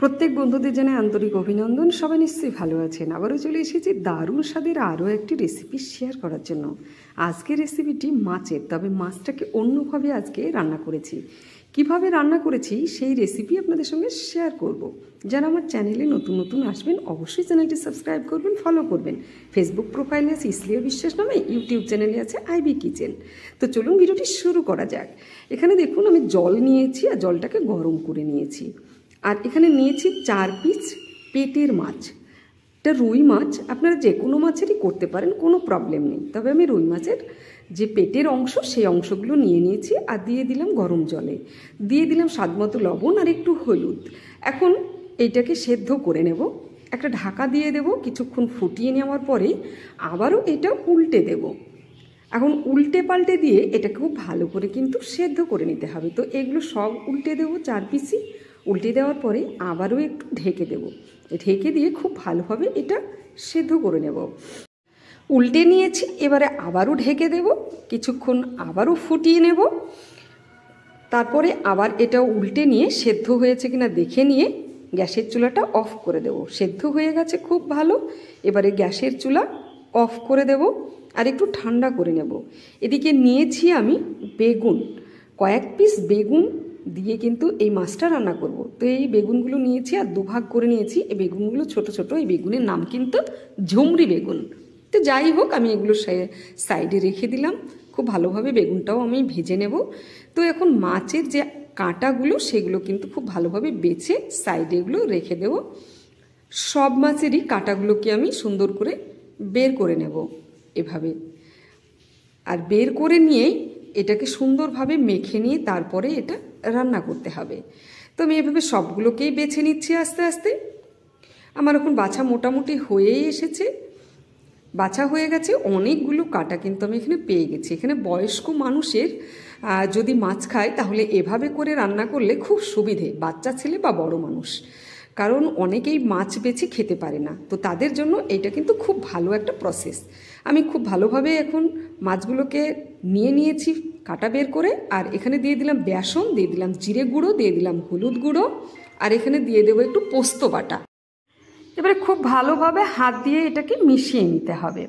প্রত্যেক বন্ধুদের জানাই আন্তরিক অভিনন্দন। সবাই নিশ্চয়ই ভালো আছেন। আবারও চলে এসেছি দারুণ স্বাদের আরও একটি রেসিপি শেয়ার করার জন্য। আজকের রেসিপিটি মাছের, তবে মাছটাকে অন্যভাবে আজকে রান্না করেছি। কিভাবে রান্না করেছি সেই রেসিপি আপনাদের সঙ্গে শেয়ার করব। যারা আমার চ্যানেলে নতুন নতুন আসবেন অবশ্যই চ্যানেলটি সাবস্ক্রাইব করবেন, ফলো করবেন। ফেসবুক প্রোফাইলে আছে ইসলিয়া বিশ্বাস নামে, ইউটিউব চ্যানেলে আছে আইবি কিচেন। তো চলুন ভিডিওটি শুরু করা যাক। এখানে দেখুন আমি জল নিয়েছি আর জলটাকে গরম করে নিয়েছি। আর এখানে নিয়েছি 4 পিস পেটের মাছ। এটা রুই মাছ, আপনারা যে কোনো মাছেরই করতে পারেন, কোনো প্রবলেম নেই। তবে আমি রুই মাছের যে পেটের অংশ সেই অংশগুলো নিয়ে নিয়েছি আর দিয়ে দিলাম গরম জলে, দিয়ে দিলাম স্বাদমতো লবণ আর একটু হলুদ। এখন এইটাকে সেদ্ধ করে নেব। একটা ঢাকা দিয়ে দেব, কিছুক্ষণ ফুটিয়ে নেওয়ার পরে আবারও এটা উল্টে দেব। এখন উল্টে পাল্টে দিয়ে এটাকে খুব ভালো করে কিন্তু সেদ্ধ করে নিতে হবে। তো এগুলো সব উল্টে দেবো, 4 পিসই উল্টে দেওয়ার পরে আবারও একটু ঢেকে দেব। ঢেকে দিয়ে খুব ভালোভাবে এটা সেদ্ধ করে নেব। উল্টে নিয়েছি, এবারে আবারও ঢেকে দেব, কিছুক্ষণ আবারও ফুটিয়ে নেব। তারপরে আবার এটা উল্টে নিয়ে সেদ্ধ হয়েছে কিনা দেখে নিয়ে গ্যাসের চুলাটা অফ করে দেব। সেদ্ধ হয়ে গেছে খুব ভালো। এবারে গ্যাসের চুলা অফ করে দেব আর একটু ঠান্ডা করে নেব। এদিকে নিয়েছি আমি বেগুন, কয়েক পিস বেগুন দিয়ে কিন্তু এই মাছটা রান্না করব। তো এই বেগুনগুলো নিয়েছি আর দুভাগ করে নিয়েছি। এই বেগুনগুলো ছোট ছোট, এই বেগুনের নাম কিন্তু ঝুমরি বেগুন। তো যাই হোক, আমি এগুলো সাইডে রেখে দিলাম। খুব ভালোভাবে বেগুনটাও আমি ভেজে নেব। তো এখন মাছের যে কাঁটাগুলো সেগুলো কিন্তু খুব ভালোভাবে বেছে সাইডে এগুলো রেখে দেব। সব মাছেরই কাঁটাগুলোকে আমি সুন্দর করে বের করে নেব এভাবে। আর বের করে নিয়েই এটাকে সুন্দরভাবে মেখে নিয়ে তারপরে এটা রান্না করতে হবে। তো আমি এভাবে সবগুলোকেই বেছে নিচ্ছি আস্তে আস্তে। আমার এখন বাছা মোটামুটি হয়েই এসেছে, বাছা হয়ে গেছে। অনেকগুলো কাটা কিন্তু আমি এখানে পেয়ে গেছি। এখানে বয়স্ক মানুষের যদি মাছ খায় তাহলে এভাবে করে রান্না করলে খুব সুবিধে, বাচ্চা ছেলে বা বড় মানুষ, কারণ অনেকেই মাছ বেছে খেতে পারে না। তো তাদের জন্য এটা কিন্তু খুব ভালো একটা প্রসেস। আমি খুব ভালোভাবে এখন মাছগুলোকে নিয়ে নিয়েছি কাটা বের করে। আর এখানে দিয়ে দিলাম বেসন, দিয়ে দিলাম জিরে গুঁড়ো, দিয়ে দিলাম হলুদ গুঁড়ো, আর এখানে দিয়ে দেবো একটু পোস্ত বাটা। এবারে খুব ভালোভাবে হাত দিয়ে এটাকে মিশিয়ে নিতে হবে।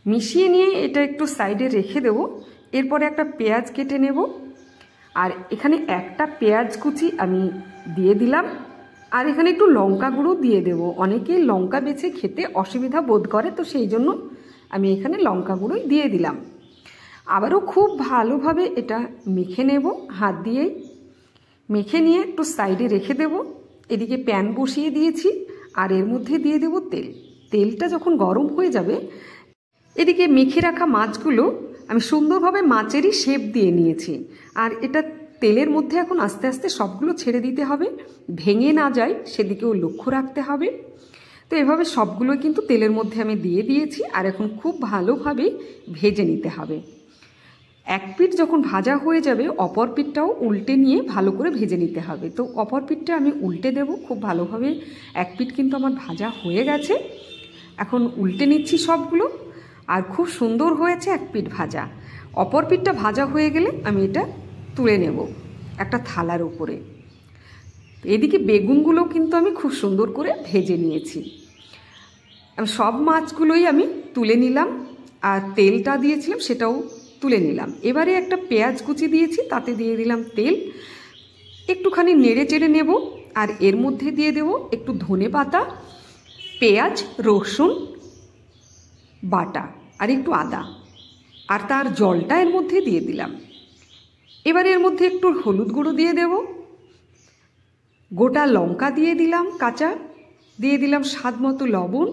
মিশিয়ে নিয়ে এটা একটু সাইডে রেখে দেবো। এরপরে একটা পেঁয়াজ কেটে নেব আর এখানে একটা পেঁয়াজ কুচি আমি দিয়ে দিলাম। আর এখানে একটু লঙ্কা গুঁড়ো দিয়ে দেবো। অনেকে লঙ্কা বেছে খেতে অসুবিধা বোধ করে, তো সেই জন্য আমি এখানে লঙ্কা গুঁড়োই দিয়ে দিলাম। আবারও খুব ভালোভাবে এটা মেখে নেব হাত দিয়েই। মেখে নিয়ে একটু সাইডে রেখে দেব। এদিকে প্যান বসিয়ে দিয়েছি আর এর মধ্যে দিয়ে দেব তেল। তেলটা যখন গরম হয়ে যাবে, এদিকে মেখে রাখা মাছগুলো আমি সুন্দরভাবে মাছেরই শেপ দিয়ে নিয়েছি। আর এটা তেলের মধ্যে এখন আস্তে আস্তে সবগুলো ছেড়ে দিতে হবে, ভেঙে না যায় সেদিকেও লক্ষ্য রাখতে হবে। তো এভাবে সবগুলো কিন্তু তেলের মধ্যে আমি দিয়ে দিয়েছি আর এখন খুব ভালোভাবে ভেজে নিতে হবে। এক পিঠ যখন ভাজা হয়ে যাবে অপর পিঠটাও উল্টে নিয়ে ভালো করে ভেজে নিতে হবে। তো অপর পিঠটা আমি উল্টে দেব খুব ভালোভাবে। এক পিঠ কিন্তু আমার ভাজা হয়ে গেছে, এখন উল্টে নিচ্ছি সবগুলো। আর খুব সুন্দর হয়েছে এক পিঠ ভাজা। অপর পিঠটা ভাজা হয়ে গেলে আমি এটা তুলে নেব একটা থালার উপরে। এদিকে বেগুনগুলো কিন্তু আমি খুব সুন্দর করে ভেজে নিয়েছি। সব মাছগুলোই আমি তুলে নিলাম আর তেলটা দিয়েছিলাম সেটাও তুলে নিলাম। এবারে একটা পেঁয়াজ কুচি দিয়েছি, তাতে দিয়ে দিলাম তেল, একটুখানি নেড়ে চেড়ে নেব। আর এর মধ্যে দিয়ে দেব একটু ধনে পাতা, পেঁয়াজ, রসুন বাটা আর একটু আদা, আর তার জলটা এর মধ্যে দিয়ে দিলাম। এবারে এর মধ্যে একটু হলুদ গুঁড়ো দিয়ে দেব, গোটা লঙ্কা দিয়ে দিলাম কাঁচা, দিয়ে দিলাম স্বাদ মতো লবণ,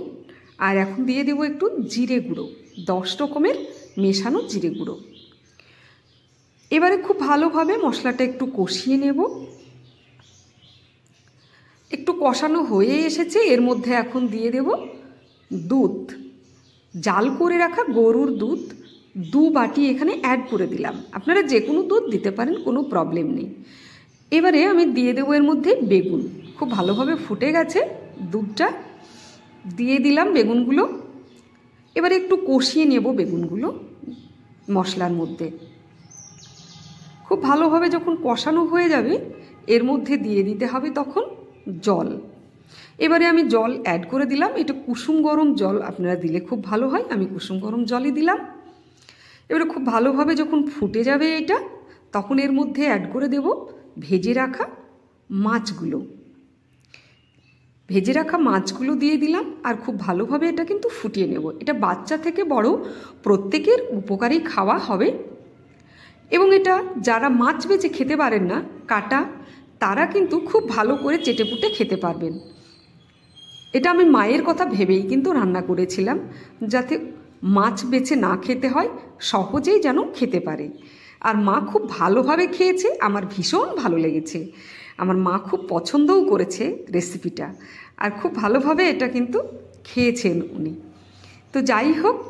আর এখন দিয়ে দেব একটু জিরে গুঁড়ো, 10 রকমের মেশানো জিরে গুঁড়ো। এবারে খুব ভালোভাবে মশলাটা একটু কষিয়ে নেব। একটু কষানো হয়ে এসেছে, এর মধ্যে এখন দিয়ে দেব দুধ, জাল করে রাখা গরুর দুধ 2 বাটি এখানে অ্যাড করে দিলাম। আপনারা যে কোনো দুধ দিতে পারেন, কোনো প্রবলেম নেই। এবারে আমি দিয়ে দেবো এর মধ্যে বেগুন। খুব ভালোভাবে ফুটে গেছে, দুধটা দিয়ে দিলাম বেগুনগুলো। এবারে একটু কষিয়ে নেব বেগুনগুলো মশলার মধ্যে। খুব ভালোভাবে যখন কষানো হয়ে যাবে এর মধ্যে দিয়ে দিতে হবে তখন জল। এবারে আমি জল অ্যাড করে দিলাম। এটা কুসুম গরম জল আপনারা দিলে খুব ভালো হয়, আমি কুসুম গরম জলই দিলাম। এবারে খুব ভালোভাবে যখন ফুটে যাবে এটা, তখন এর মধ্যে অ্যাড করে দেব ভেজে রাখা মাছগুলো। ভেজে রাখা মাছগুলো দিয়ে দিলাম আর খুব ভালোভাবে এটা কিন্তু ফুটিয়ে নেব। এটা বাচ্চা থেকে বড় প্রত্যেকের উপকারী খাওয়া হবে। এবং এটা যারা মাছ বেছে খেতে পারেন না কাটা, তারা কিন্তু খুব ভালো করে চেটেপুটে খেতে পারবেন। এটা আমি মায়ের কথা ভেবেই কিন্তু রান্না করেছিলাম, যাতে মাছ বেছে না খেতে হয়, সহজেই যেন খেতে পারে। আর মা খুব ভালোভাবে খেয়েছে, আমার ভীষণ ভালো লেগেছে। আমার মা খুব পছন্দও করেছে রেসিপিটা, আর খুব ভালোভাবে এটা কিন্তু খেয়েছেন উনি। তো যাই হোক,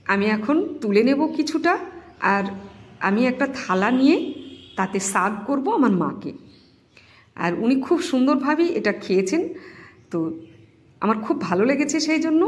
আমি এখন তুলে নেব কিছুটা, আর আমি একটা থালা নিয়ে তাতে সার্ভ করব আমার মাকে। আর উনি খুব সুন্দরভাবেই এটা খেয়েছেন, তো আমার খুব ভালো লেগেছে সেই জন্য